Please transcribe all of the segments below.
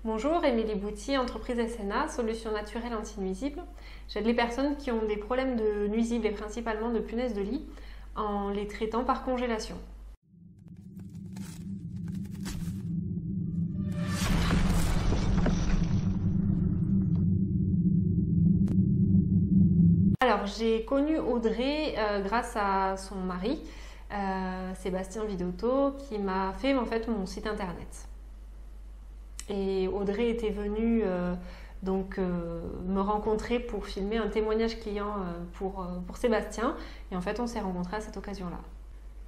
Bonjour, Émilie Bouty, entreprise SNA, solutions naturelles anti-nuisibles. J'aide les personnes qui ont des problèmes de nuisibles et principalement de punaises de lit en les traitant par congélation. Alors, j'ai connu Audrey grâce à son mari, Sébastien Vidotto, qui m'a fait en fait mon site internet. Et Audrey était venue me rencontrer pour filmer un témoignage client pour Sébastien. Et en fait, on s'est rencontrés à cette occasion-là.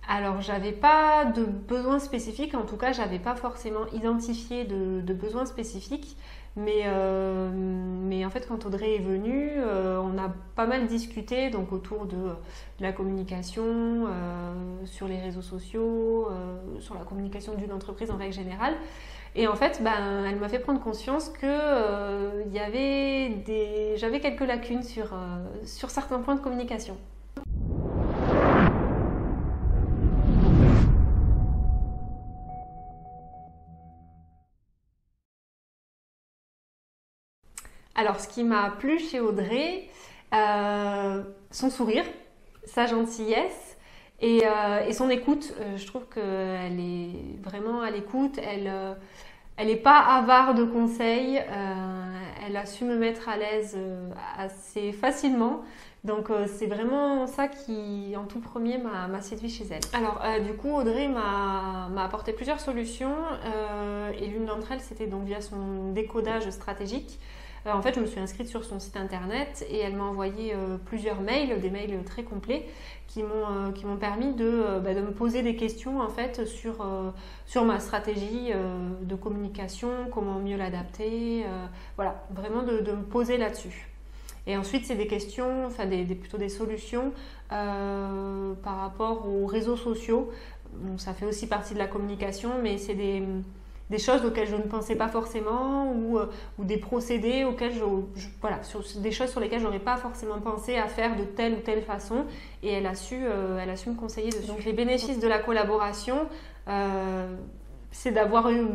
Alors, j'avais pas de besoin spécifique, en tout cas, j'avais pas forcément identifié de besoin spécifique. Mais en fait, quand Audrey est venue, on a pas mal discuté donc, autour de la communication sur les réseaux sociaux, sur la communication d'une entreprise en règle générale. Et en fait, elle m'a fait prendre conscience que j'avais quelques lacunes sur certains points de communication. Alors, ce qui m'a plu chez Audrey, son sourire, sa gentillesse et son écoute. Je trouve qu'elle est vraiment à l'écoute. Elle n'est pas avare de conseils. Elle a su me mettre à l'aise assez facilement. Donc, c'est vraiment ça qui, en tout premier, m'a séduit chez elle. Alors, du coup, Audrey m'a apporté plusieurs solutions. Et l'une d'entre elles, c'était donc via son décodage stratégique. En fait, je me suis inscrite sur son site internet et elle m'a envoyé plusieurs mails, des mails très complets qui m'ont permis de me poser des questions en fait sur ma stratégie de communication, comment mieux l'adapter, voilà, vraiment de me poser là-dessus. Et ensuite, c'est des questions, enfin plutôt des solutions par rapport aux réseaux sociaux. Bon, ça fait aussi partie de la communication, mais c'est des choses auxquelles je ne pensais pas forcément ou des procédés auxquels voilà, des choses sur lesquelles je n'aurais pas forcément pensé à faire de telle ou telle façon et elle a su me conseiller dessus. Donc les bénéfices de la collaboration, c'est d'avoir eu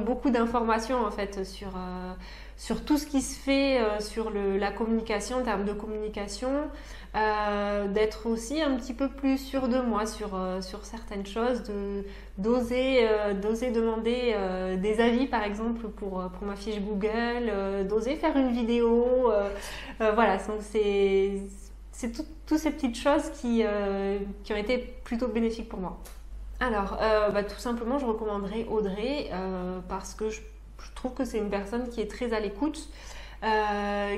beaucoup d'informations en fait sur tout ce qui se fait sur la communication, en termes de communication, d'être aussi un petit peu plus sûre de moi sur certaines choses, d'oser demander des avis par exemple pour ma fiche Google, d'oser faire une vidéo, voilà, donc c'est toutes ces petites choses qui ont été plutôt bénéfiques pour moi. Alors, tout simplement, je recommanderais Audrey parce que je trouve que c'est une personne qui est très à l'écoute,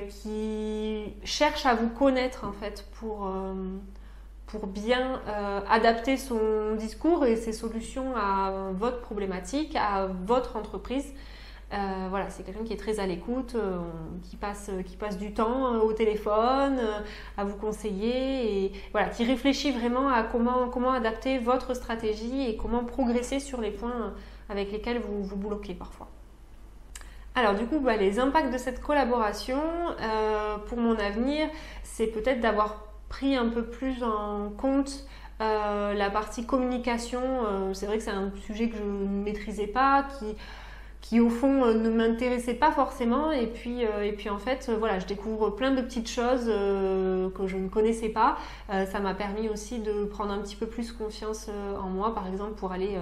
qui cherche à vous connaître en fait pour bien adapter son discours et ses solutions à votre problématique, à votre entreprise. Voilà, c'est quelqu'un qui est très à l'écoute, qui passe du temps au téléphone, à vous conseiller et voilà, qui réfléchit vraiment à comment adapter votre stratégie et comment progresser sur les points avec lesquels vous bloquez parfois. Alors du coup, les impacts de cette collaboration pour mon avenir, c'est peut-être d'avoir pris un peu plus en compte la partie communication. C'est vrai que c'est un sujet que je ne maîtrisais pas, qui au fond ne m'intéressait pas forcément et puis en fait voilà, je découvre plein de petites choses que je ne connaissais pas. Ça m'a permis aussi de prendre un petit peu plus confiance en moi, par exemple pour aller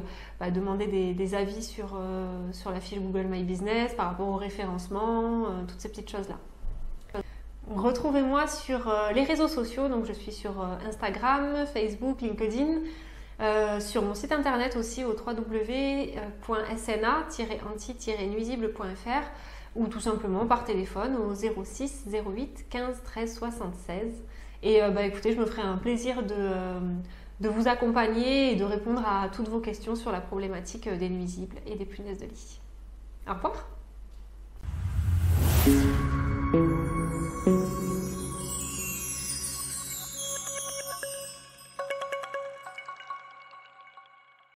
demander des avis sur la fiche Google My Business par rapport au référencement, toutes ces petites choses là. Retrouvez-moi sur les réseaux sociaux, donc je suis sur Instagram, Facebook, LinkedIn. Sur mon site internet aussi au www.sna-anti-nuisible.fr ou tout simplement par téléphone au 06 08 15 13 76 et écoutez, je me ferai un plaisir de vous accompagner et de répondre à toutes vos questions sur la problématique des nuisibles et des punaises de lit. Au revoir.